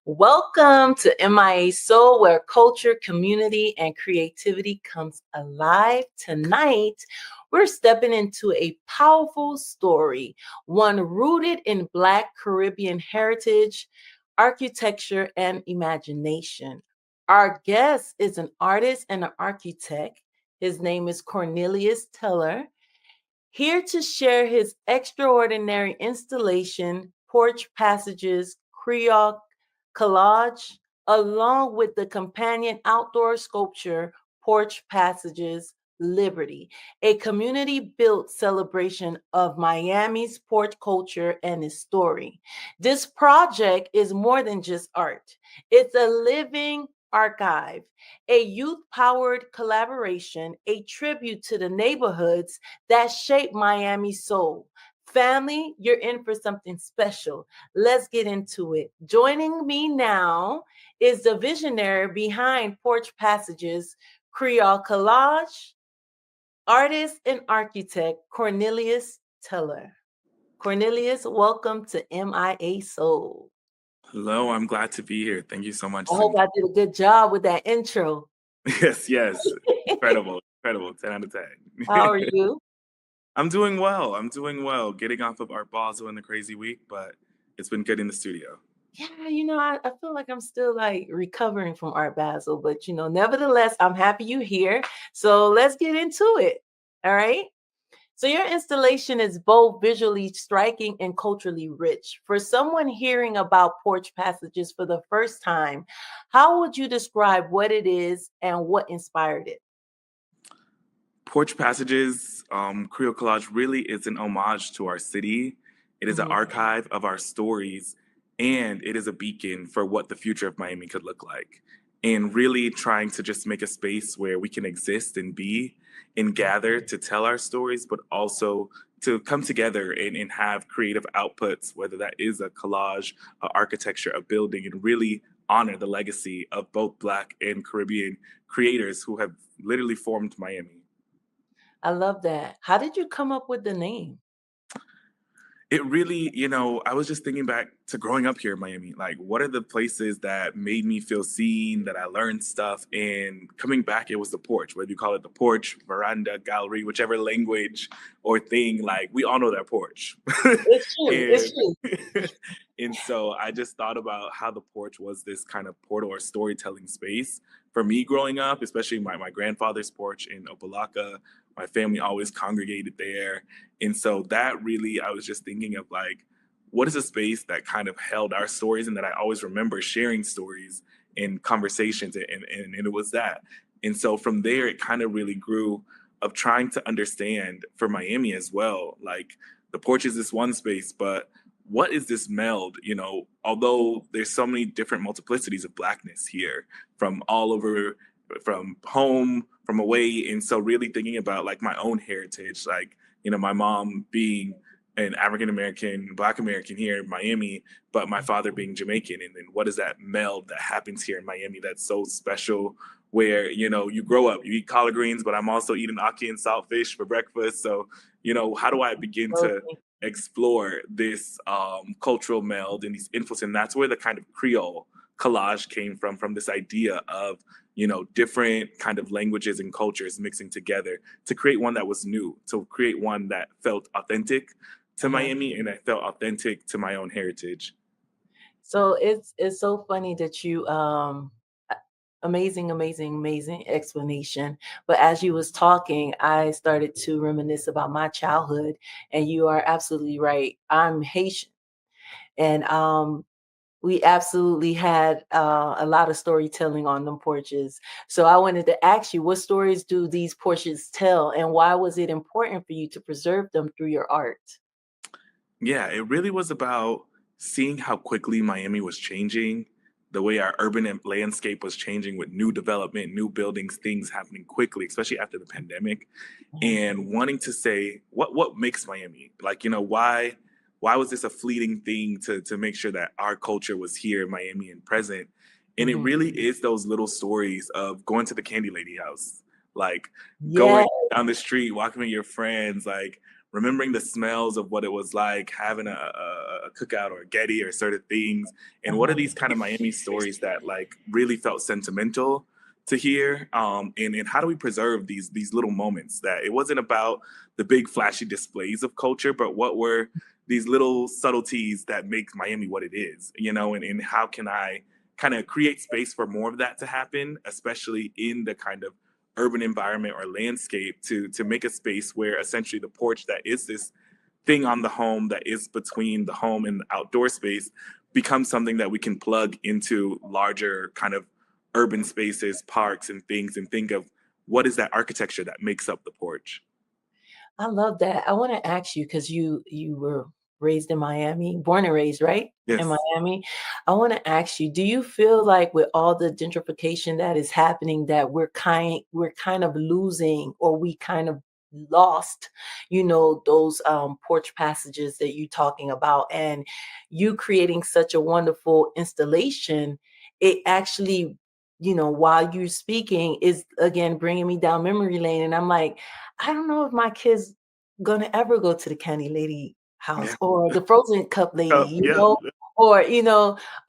Welcome to MIA Soul, where culture, community, and creativity comes alive. Tonight, we're stepping into a powerful story, one rooted in Black Caribbean heritage, architecture, and imagination. Our guest is an artist and an architect. His name is Cornelius Teller, here to share his extraordinary installation, Porch Passages Creole Collage, along with the companion outdoor sculpture, Porch Passages Liberty, a community built celebration of Miami's porch culture and its story. This project is more than just art, it's a living archive, a youth powered collaboration, a tribute to the neighborhoods that shape Miami's soul. Family, you're in for something special. Let's get into it. Joining me now is the visionary behind Porch Passages, Creole Collage, artist and architect Cornelius Teller. Cornelius, welcome to MIA Soul. Hello, I'm glad to be here. Thank you so much, I hope Cynthia. I did a good job with that intro. Yes. Incredible, incredible. 10 out of How are 10. you? I'm doing well. I'm doing well. Getting off of Art Basel in a crazy week, but it's been good in the studio. Yeah, I feel like I'm still like recovering from Art Basel, but nevertheless, I'm happy you're here. So let's get into it. All right. So your installation is both visually striking and culturally rich. For someone hearing about Porch Passages for the first time, how would you describe what it is and what inspired it? Porch Passages, Creole Collage really is an homage to our city. It is an Mhm. archive of our stories, and it is a beacon for what the future of Miami could look like. And really trying to just make a space where we can exist and be and gather to tell our stories, but also to come together and have creative outputs, whether that is a collage, a architecture, a building, and really honor the legacy of both Black and Caribbean creators who have literally formed Miami. I love that. How did you come up with the name? It really, I was just thinking back to growing up here in Miami. Like, what are the places that made me feel seen, that I learned stuff? And coming back, it was the porch, whether you call it the porch, veranda, gallery, whichever language or thing, like, we all know that porch. It's true. It's and, true. and so I just thought about how the porch was this kind of portal or storytelling space for me growing up, especially my grandfather's porch in Opalaka. My family always congregated there. And so that really, I was just thinking of like, what is a space that kind of held our stories and that I always remember sharing stories in conversations, and it was that. And so from there, it kind of really grew of trying to understand for Miami as well, like the porch is this one space, but what is this meld? Although there's so many different multiplicities of Blackness here from all over, from home, from away. And so really thinking about like my own heritage, like, my mom being an African American, Black American here in Miami, but my father being Jamaican. And then what is that meld that happens here in Miami that's so special? Where, you grow up, you eat collard greens, but I'm also eating ackee and saltfish for breakfast. So, how do I begin to Okay. explore this cultural meld and these influences? And that's where the kind of Creole collage came from this idea of, different kind of languages and cultures mixing together to create one that was new, to create one that felt authentic to Uh-huh. Miami and that felt authentic to my own heritage. So it's so funny that you amazing, amazing, amazing explanation. But as you was talking, I started to reminisce about my childhood, and you are absolutely right. I'm Haitian, and we absolutely had a lot of storytelling on them porches. So I wanted to ask you, what stories do these porches tell, and why was it important for you to preserve them through your art? Yeah, it really was about seeing how quickly Miami was changing, the way our landscape was changing with new development, new buildings, things happening quickly, especially after the pandemic, Mhm. and wanting to say what makes Miami, like, why was this a fleeting thing to make sure that our culture was here in Miami and present? And it Mhm. really is those little stories of going to the Candy Lady house, like Yeah. going down the street, walking with your friends, like remembering the smells of what it was like having a cookout or a Getty or certain things. And what are Mhm. these kind of Miami stories that like really felt sentimental to hear? And how do we preserve these little moments that it wasn't about the big flashy displays of culture, but what were these little subtleties that make Miami what it is, you know, and how can I kind of create space for more of that to happen, especially in the kind of urban environment or landscape to make a space where essentially the porch that is this thing on the home that is between the home and the outdoor space becomes something that we can plug into larger kind of urban spaces, parks and things, and think of what is that architecture that makes up the porch. I love that. I wanna ask you, because you were raised in Miami, born and raised, right? In Yes. Miami. I wanna ask you, do you feel like with all the gentrification that is happening that we're kind of losing, or we kind of lost, those, porch passages that you talking about, and you creating such a wonderful installation, it actually, while you're speaking, is again bringing me down memory lane, and I'm like, I don't know if my kids gonna ever go to the candy lady house Yeah. or the frozen cup lady, Oh, yeah. or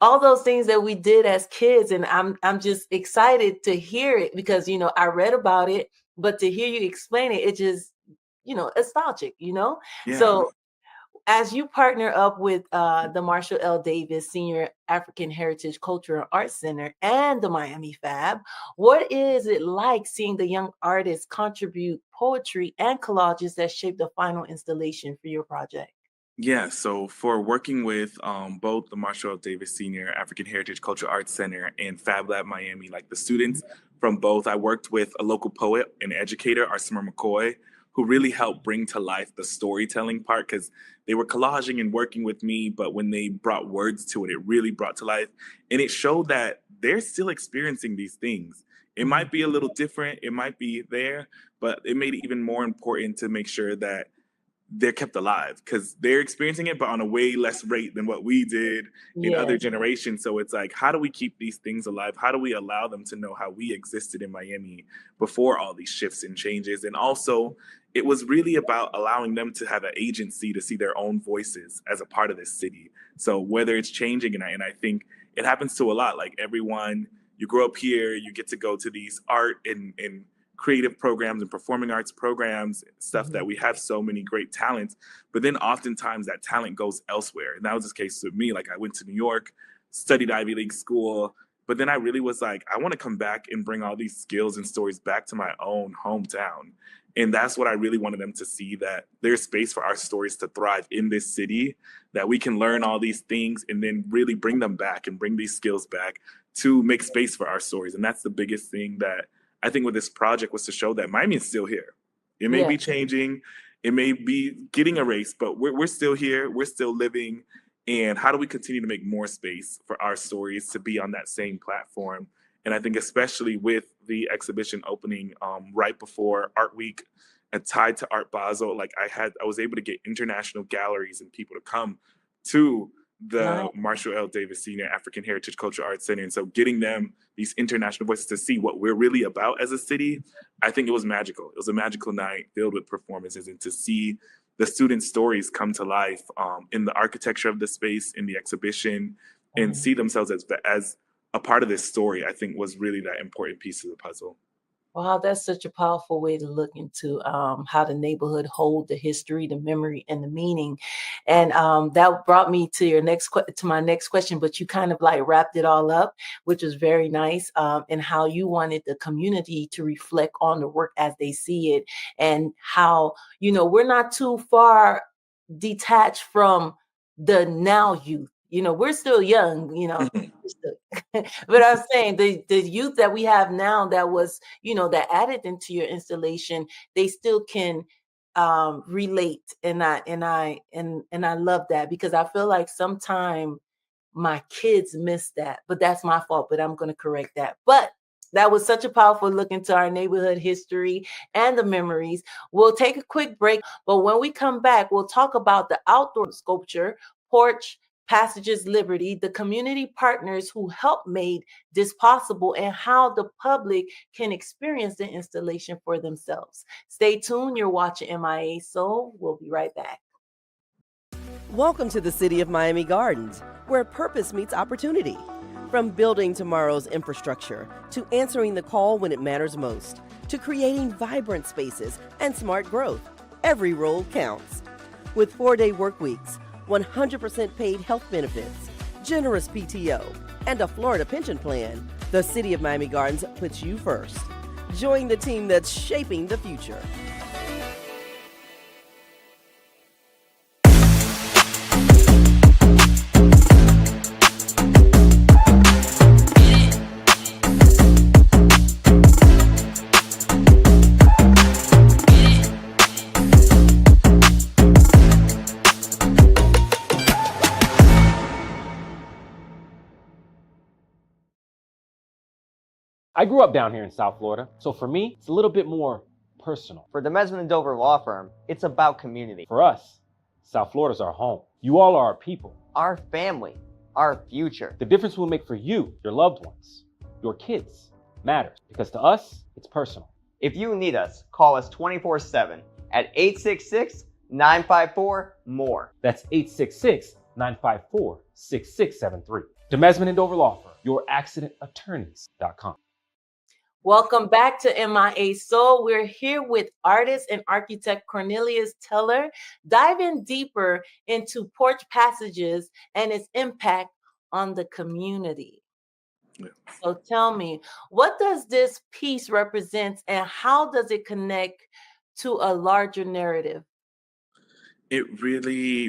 all those things that we did as kids. And I'm just excited to hear it because I read about it, but to hear you explain it, it just nostalgic. Yeah. So as you partner up with the Marshall L. Davis Senior African Heritage Culture and Arts Center and the Miami Fab, what is it like seeing the young artists contribute poetry and collages that shape the final installation for your project? Yeah, so for working with both the Marshall Davis Senior African Heritage Cultural Arts Center and Fab Lab Miami, like the students from both, I worked with a local poet and educator, Arsummer McCoy, who really helped bring to life the storytelling part because they were collaging and working with me, but when they brought words to it, it really brought to life. And it showed that they're still experiencing these things. It Mhm. might be a little different, it might be there, but it made it even more important to make sure that they're kept alive because they're experiencing it, but on a way less rate than what we did in other Yes, generations. So it's like, how do we keep these things alive? How do we allow them to know how we existed in Miami before all these shifts and changes? And also, it was really about allowing them to have an agency to see their own voices as a part of this city. So whether it's changing, and I think it happens to a lot. Like everyone, you grow up here, you get to go to these art and creative programs and performing arts programs, stuff mhm, that we have so many great talents, but then oftentimes that talent goes elsewhere. And that was the case with me. Like I went to New York, studied Ivy League school, but then I really was like, I want to come back and bring all these skills and stories back to my own hometown. And that's what I really wanted them to see, that there's space for our stories to thrive in this city, that we can learn all these things and then really bring them back and bring these skills back to make space for our stories. And that's the biggest thing that I think with this project was to show that Miami is still here. It may yeah, be changing, it may be getting erased, but we're still here, we're still living. And how do we continue to make more space for our stories to be on that same platform? And I think especially with the exhibition opening right before Art Week and tied to Art Basel, like I was able to get international galleries and people to come to the nice. Marshall L. Davis Senior African Heritage Cultural Arts Center. And so getting them these international voices to see what we're really about as a city, I think it was magical. It was a magical night filled with performances, and to see the students' stories come to life in the architecture of the space, in the exhibition, and Mhm. see themselves as a part of this story, I think was really that important piece of the puzzle. Wow, that's such a powerful way to look into how the neighborhood hold the history, the memory, and the meaning. And that brought me to to my next question. But you kind of like wrapped it all up, which was very nice. And how you wanted the community to reflect on the work as they see it, and how we're not too far detached from the now youth. We're still young. Mhm. we're still- but I'm saying the youth that we have now that was that added into your installation, they still can relate. And I love that, because I feel like sometime my kids miss that, but that's my fault, but I'm going to correct that. But that was such a powerful look into our neighborhood history and the memories. We'll take a quick break, but when we come back, we'll talk about the outdoor sculpture, Porch, Passages Liberty, the community partners who helped made this possible, and how the public can experience the installation for themselves. Stay tuned. You're watching MIA Soul. We'll be right back. Welcome to the City of Miami Gardens, where purpose meets opportunity. From building tomorrow's infrastructure, to answering the call when it matters most, to creating vibrant spaces and smart growth, every role counts. With 4-day work weeks, 100% paid health benefits, generous PTO, and a Florida pension plan, the City of Miami Gardens puts you first. Join the team that's shaping the future. I grew up down here in South Florida, so for me, it's a little bit more personal. For the Mesman & Dover Law Firm, it's about community. For us, South Florida's our home. You all are our people. Our family, our future. The difference we'll make for you, your loved ones, your kids, matters, because to us, it's personal. If you need us, call us 24/7 at 866-954-MORE. That's 866-954-6673. The Mesman & Dover Law Firm, youraccidentattorneys.com. Welcome back to MIA Soul. We're here with artist and architect Cornelius Teller, diving deeper into Porch Passages and its impact on the community. Yeah. So tell me, what does this piece represent, and how does it connect to a larger narrative? It really,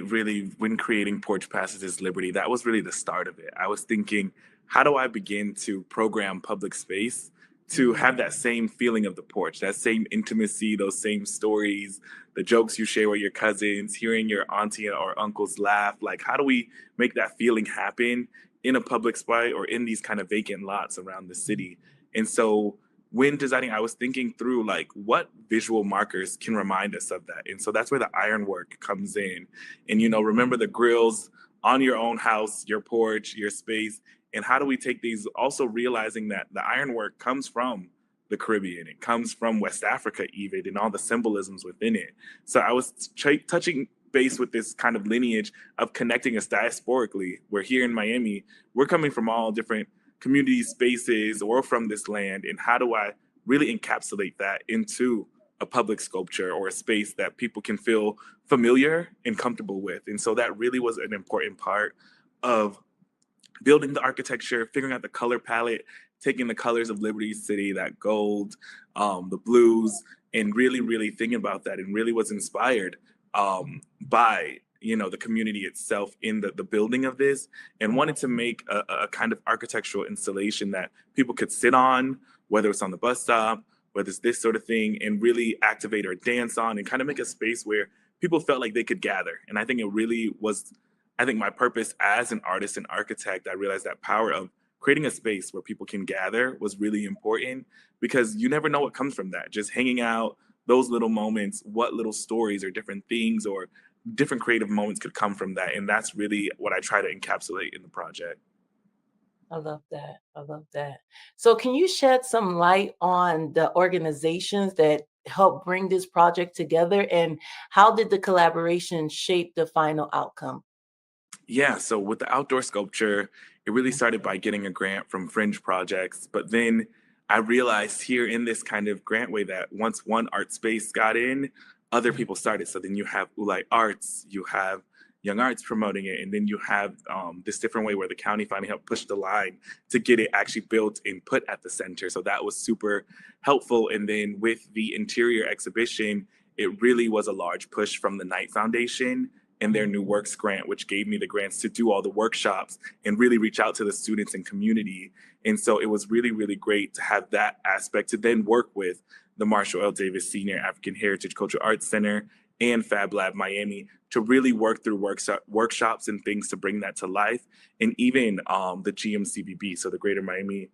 when creating Porch Passages Liberty, that was really the start of it. I was thinking, how do I begin to program public space to have that same feeling of the porch, that same intimacy, those same stories, the jokes you share with your cousins, hearing your auntie or uncles laugh? Like, how do we make that feeling happen in a public spot or in these kind of vacant lots around the city? And so when designing, I was thinking through, like, what visual markers can remind us of that? And so that's where the ironwork comes in. And, remember the grills on your own house, your porch, your space. And how do we take these, also realizing that the ironwork comes from the Caribbean, it comes from West Africa even, and all the symbolisms within it. So I was touching base with this kind of lineage of connecting us diasporically, where here in Miami, we're coming from all different community spaces or from this land. And how do I really encapsulate that into a public sculpture or a space that people can feel familiar and comfortable with? And so that really was an important part of building the architecture, figuring out the color palette, taking the colors of Liberty City, that gold, the blues, and really thinking about that, and really was inspired by the community itself in the building of this, and wanted to make a kind of architectural installation that people could sit on, whether it's on the bus stop, whether it's this sort of thing, and really activate or dance on, and kind of make a space where people felt like they could gather. And I think it really was, my purpose as an artist and architect. I realized that power of creating a space where people can gather was really important, because you never know what comes from that. Just hanging out, those little moments, what little stories or different things or different creative moments could come from that. And that's really what I try to encapsulate in the project. I love that. So can you shed some light on the organizations that helped bring this project together, and how did the collaboration shape the final outcome? Yeah, so with the outdoor sculpture, it really started by getting a grant from Fringe Projects. But then I realized here in this kind of grant way that once one art space got in, other people started. So then you have Ulai Arts, you have Young Arts promoting it, and then you have this different way where the county finally helped push the line to get it actually built and put at the center. So that was super helpful. And then with the interior exhibition, it really was a large push from the Knight Foundation and their New Works grant, which gave me the grants to do all the workshops and really reach out to the students and community. And so it was really great to have that aspect, to then work with the Marshall L. Davis Senior African Heritage Cultural Arts Center and Fab Lab Miami to really work through workshops and things to bring that to life. And even the GMCBB, so the Greater Miami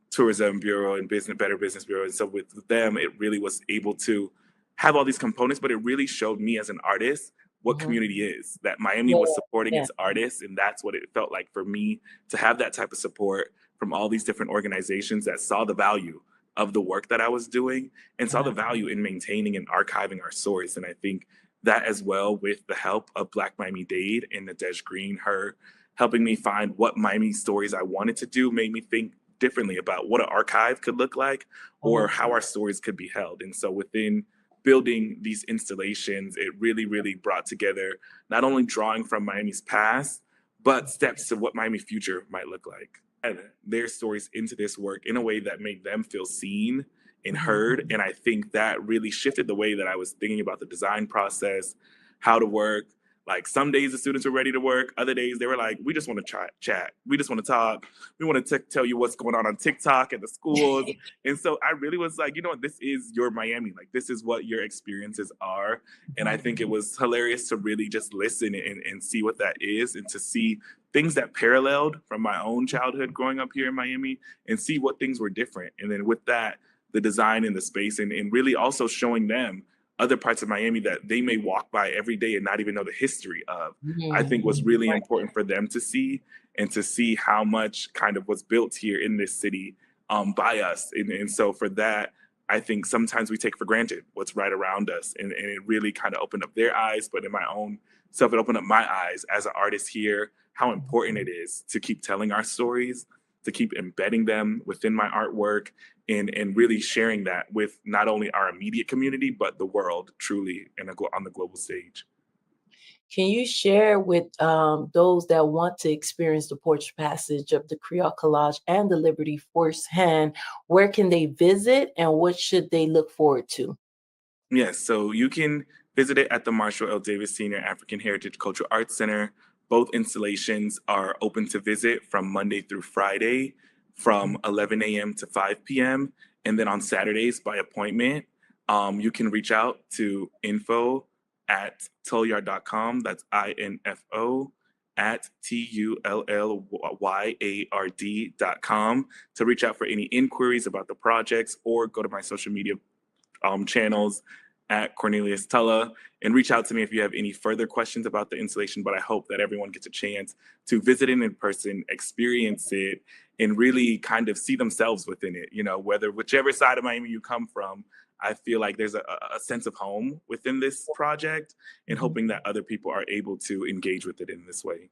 Tourism Bureau and Better Business Bureau. And so with them, it really was able to have all these components, but it really showed me as an artist what Mhm. community is, that Miami Yeah, was supporting yeah. its artists. And that's what it felt like for me to have that type of support from all these different organizations that saw the value of the work that I was doing and saw the value in maintaining and archiving our stories. And I think that as well, with the help of Black Miami-Dade and Nadej Green, her helping me find what Miami stories I wanted to do, made me think differently about what an archive could look like or how our stories could be held. And so within building these installations, it really, really brought together not only drawing from Miami's past, but steps to what Miami future might look like. And their stories into this work in a way that made them feel seen and heard. And I think that really shifted the way that I was thinking about the design process, how to work. Like some days the students were ready to work. Other days they were like, we just want to chat. We just want to talk. We want to tell you what's going on TikTok at the schools. And so I really was like, you know what, this is your Miami. Like this is what your experiences are. And I think it was hilarious to really just listen and see what that is and to see things that paralleled from my own childhood growing up here in Miami and see what things were different. And then with that, the design and the space and really also showing them other parts of Miami that they may walk by every day and not even know the history of, I think was really important for them to see and to see how much kind of was built here in this city by us. And so for that, I think sometimes we take for granted what's right around us. And it really kind of opened up their eyes, but in my own self, it opened up my eyes as an artist here, how important it is to keep telling our stories, to keep embedding them within my artwork and really sharing that with not only our immediate community, but the world truly on the global stage. Can you share with those that want to experience the Porch Passage of the Creole Collage and the Liberty firsthand, where can they visit and what should they look forward to? Yes, so you can visit it at the Marshall L. Davis Senior African Heritage Cultural Arts Center. Both installations are open to visit from Monday through Friday from 11 a.m. to 5 p.m. And then on Saturdays by appointment, you can reach out to info@tullyard.com. That's INFO at TULLYARD.com to reach out for any inquiries about the projects or go to my social media channels at Cornelius Tulloch and reach out to me if you have any further questions about the installation. But I hope that everyone gets a chance to visit it in person, experience it, and really kind of see themselves within it. You know, whichever side of Miami you come from, I feel like there's a sense of home within this project and hoping that other people are able to engage with it in this way.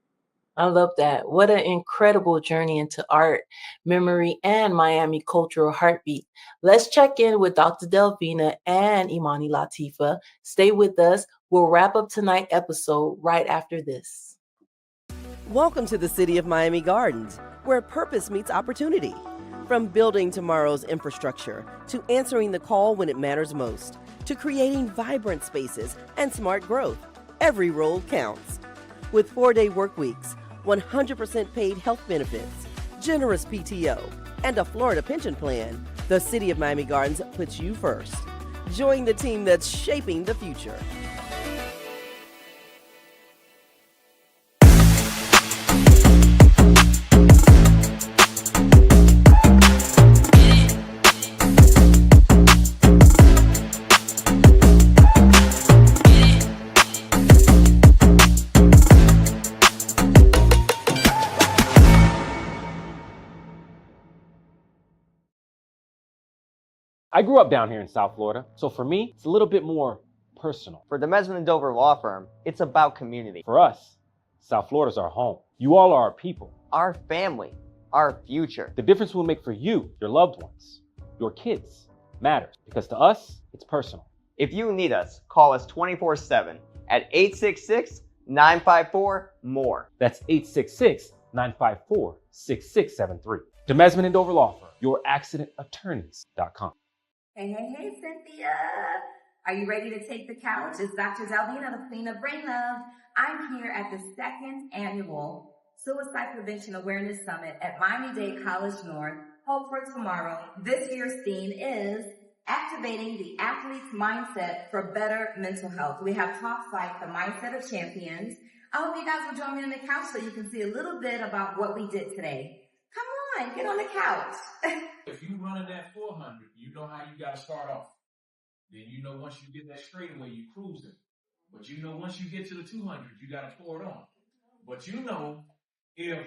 I love that. What an incredible journey into art, memory, and Miami cultural heartbeat. Let's check in with Dr. Delvina and Imani Latifa. Stay with us. We'll wrap up tonight's episode right after this. Welcome to the City of Miami Gardens, where purpose meets opportunity. From building tomorrow's infrastructure to answering the call when it matters most, to creating vibrant spaces and smart growth, every role counts. With 4-day work weeks, 100% paid health benefits, generous PTO, and a Florida pension plan, the City of Miami Gardens puts you first. Join the team that's shaping the future. I grew up down here in South Florida, so for me, it's a little bit more personal. For the Mesman and Dover Law Firm, it's about community. For us, South Florida's our home. You all are our people. Our family, our future. The difference we'll make for you, your loved ones, your kids, matters because to us, it's personal. If you need us, call us 24/7 at 866-954-MORE. That's 866-954-6673. The Mesman and Dover Law Firm, youraccidentattorneys.com. Hey, Cynthia. Are you ready to take the couch? It's Dr. Delvina, the Queen of Brain Love. I'm here at the 2nd annual Suicide Prevention Awareness Summit at Miami-Dade College North. Hope for tomorrow. This year's theme is activating the athlete's mindset for better mental health. We have talks like the mindset of champions. I hope you guys will join me on the couch so you can see a little bit about what we did today. Come on, get on the couch. If you running that 400, you know how you got to start off. Then you know once you get that straightaway, you cruising. But you know, once you get to the 200, you got to pour it on. But you know, if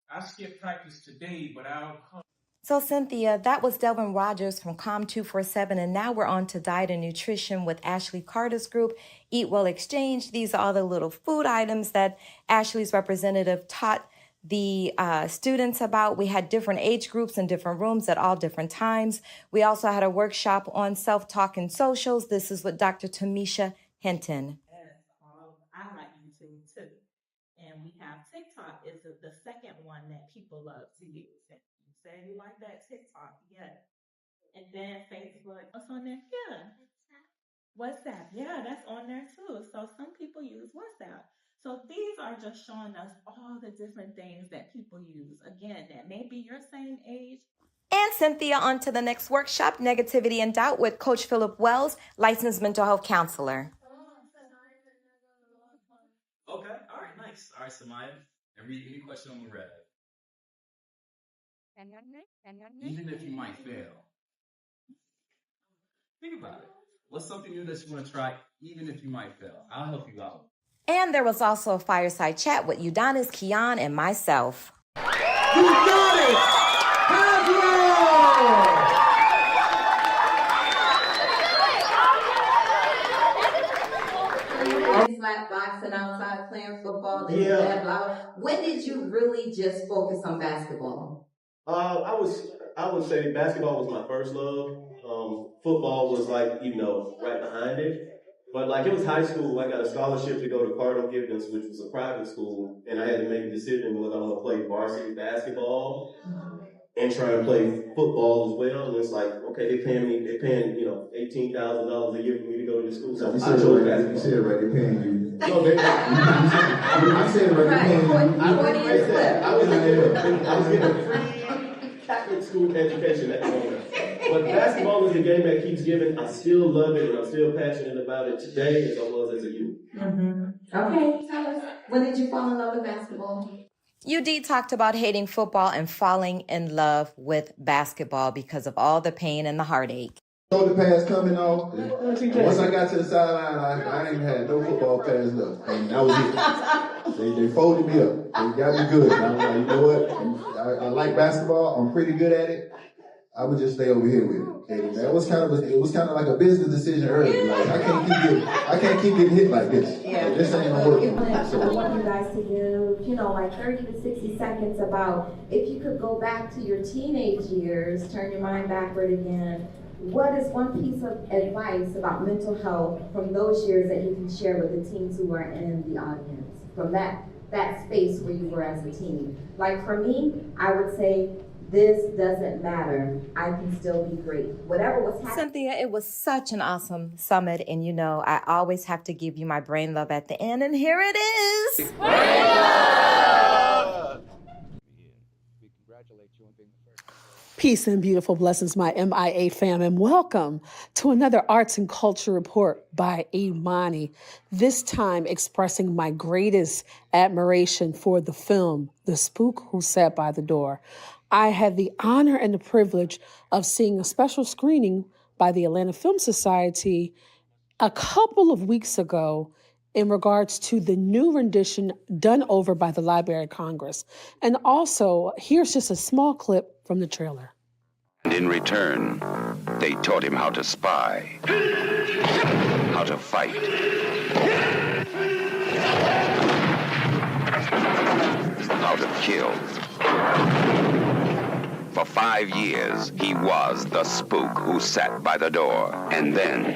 I skip practice today, but I'll come. So, Cynthia, that was Delvin Rogers from Com 247, and now we're on to Diet and Nutrition with Ashley Carter's group, Eat Well Exchange. These are all the little food items that Ashley's representative taught the students about. We had different age groups in different rooms at all different times. We also had a workshop on self-talk and socials. This is with Dr. Tamisha Hinton. I like YouTube too. And we have TikTok is the second one that people love to use. And you say you like that TikTok, yeah. And then Facebook, what's on there? Yeah. WhatsApp, yeah, that's on there too. So some people use WhatsApp. So these are just showing us all the different things that people use. Again, that may be your same age. And Cynthia, on to the next workshop, Negativity and Doubt with Coach Philip Wells, licensed mental health counselor. Okay, all right, nice. All right, Samaya, any question on the red? Even if you might fail, think about it. What's something new that you want to try, even if you might fail? I'll help you out. And there was also a fireside chat with Udonis, Keon, and myself. Udonis Slap boxing outside playing football. When did you really just focus on basketball? I would say basketball was my first love. Football was like, right behind it. But like it was high school, I got a scholarship to go to Cardinal Gibbons, which was a private school, and I had to make a decision whether I'm gonna play varsity basketball and try to play football as well. And it's like, okay, they're paying $18,000 a year for me to go to the school. So I chose basketball. You said it right, they're paying you. No, I said it right, they're paying you. I was getting a free Catholic school education at the moment. But basketball is a game that keeps giving. I still love it, and I'm still passionate about it today as I was as a youth. Okay, tell us, when did you fall in love with basketball? UD talked about hating football and falling in love with basketball because of all the pain and the heartache. The pass coming off. Once I got to the sideline, I ain't had no football pass left. And that was it. They folded me up. They got me good. And I'm like, you know what? I like basketball. I'm pretty good at it. I would just stay over here with it. And that was kind of like a business decision early. Like I can't keep getting hit like this. Yeah. Like, this ain't gonna work. I want you guys to give, like 30 to 60 seconds about if you could go back to your teenage years, turn your mind backward again. What is one piece of advice about mental health from those years that you can share with the teens who are in the audience from that space where you were as a teen? Like for me, I would say, this doesn't matter. I can still be great. Whatever was happening. Cynthia, it was such an awesome summit. And I always have to give you my brain love at the end. And here it is. Brain love! We congratulate you on being the first. Peace and beautiful blessings, my MIA fam, and welcome to another Arts and Culture Report by Imani. This time expressing my greatest admiration for the film, The Spook Who Sat by the Door. I had the honor and the privilege of seeing a special screening by the Atlanta Film Society a couple of weeks ago in regards to the new rendition done over by the Library of Congress. And also, here's just a small clip from the trailer. And in return, they taught him how to spy, how to fight, how to kill. For 5 years, he was the spook who sat by the door. And then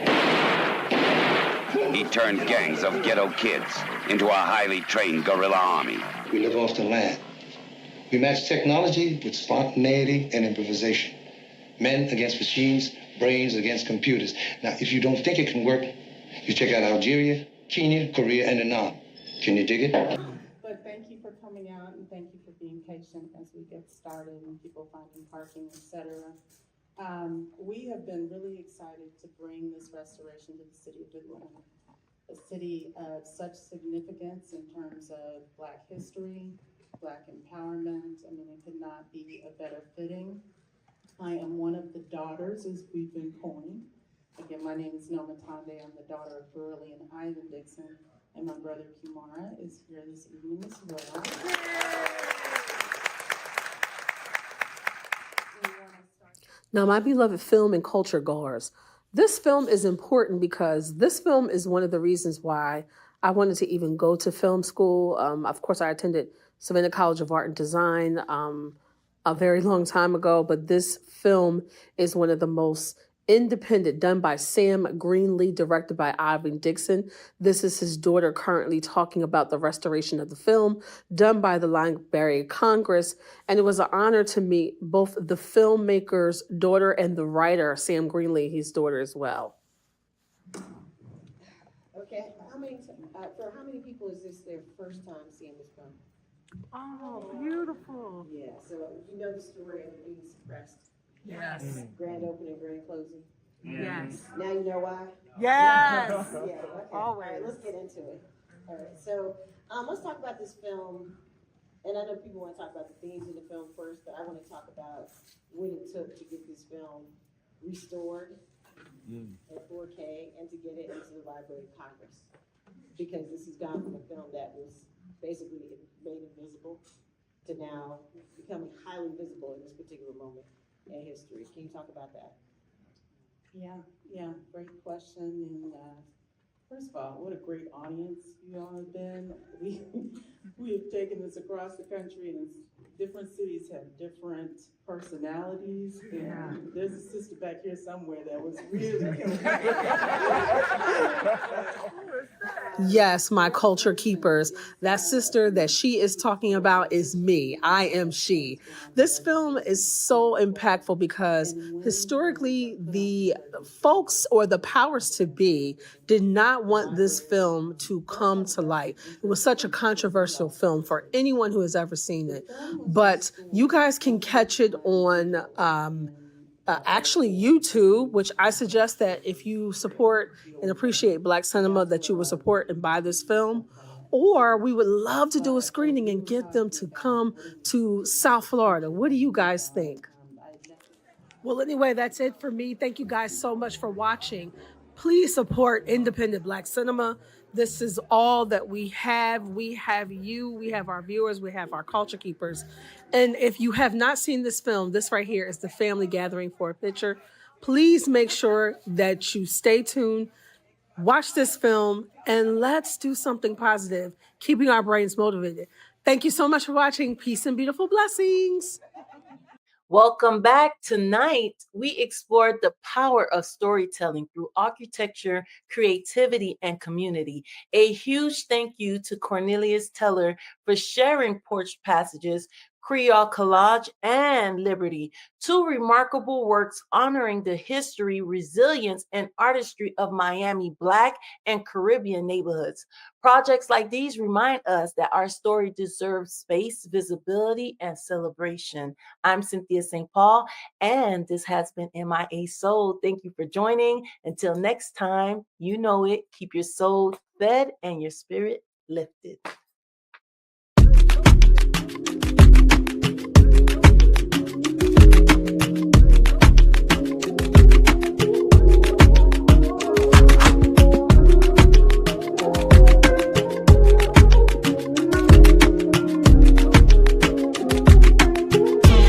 he turned gangs of ghetto kids into a highly trained guerrilla army. We live off the land. We match technology with spontaneity and improvisation. Men against machines, brains against computers. Now, if you don't think it can work, you check out Algeria, Kenya, Korea, and Vietnam. Can you dig it? But thank you for coming out, and thank you for being patient as we get started and people finding parking, etc. We have been really excited to bring this restoration to the city of Atlanta, a city of such significance in terms of Black history, Black empowerment. I mean, it could not be a better fitting. I am one of the daughters, as we've been coined, Again, my name is Noma Tonde. I'm the daughter of Burley and Ivan Dixon, and my brother Kumara is here this evening as well. Now, my beloved film and culture goers, this film is important because this film is one of the reasons why I wanted to even go to film school. Of course, I attended Savannah College of Art and Design a very long time ago, but this film is one of the most independent, done by Sam Greenlee, directed by Ivan Dixon. This is his daughter currently talking about the restoration of the film, done by the Library of Congress. And it was an honor to meet both the filmmaker's daughter and the writer, Sam Greenlee, his daughter as well. Okay, for how many people is this their first time seeing this film? Oh, beautiful. Yeah, so you know the story of being suppressed. Yes. Grand opening, grand closing. Yes. Now you know why? Yes. Yeah, okay. Always. All right, let's get into it. All right, so let's talk about this film. And I know people want to talk about the themes of the film first, but I want to talk about what it took to get this film restored at 4K and to get it into the Library of Congress. Because this has gone from a film that was basically made invisible to now becoming highly visible in this particular moment in history. Can you talk about that? Yeah, great question. And first of all, what a great audience you all have been. We have taken this across the country, and different cities have different personalities. And there's a sister back here somewhere that was really Yes, my culture keepers. That sister that she is talking about is me. I am she. This film is so impactful because historically the folks or the powers to be did not want this film to come to light. It was such a controversial film for anyone who has ever seen it. But you guys can catch it on actually YouTube, which I suggest that if you support and appreciate Black cinema, that you will support and buy this film. Or we would love to do a screening and get them to come to South Florida. What do you guys think? Well, anyway, that's it for me. Thank you guys so much for watching. Please support independent Black cinema. This is all that we have. We have you, we have our viewers, we have our culture keepers. And if you have not seen this film, this right here is the family gathering for a picture. Please make sure that you stay tuned, watch this film, and let's do something positive, keeping our brains motivated. Thank you so much for watching. Peace and beautiful blessings. Welcome back. Tonight, we explored the power of storytelling through architecture, creativity, and community. A huge thank you to Cornelius Teller for sharing Porch Passages, Creole Collage, and Liberty, two remarkable works honoring the history, resilience, and artistry of Miami Black and Caribbean neighborhoods. Projects like these remind us that our story deserves space, visibility, and celebration. I'm Cynthia Saint Paul, and this has been MIA Soul. Thank you for joining. Until next time, you know it, keep your soul fed and your spirit lifted.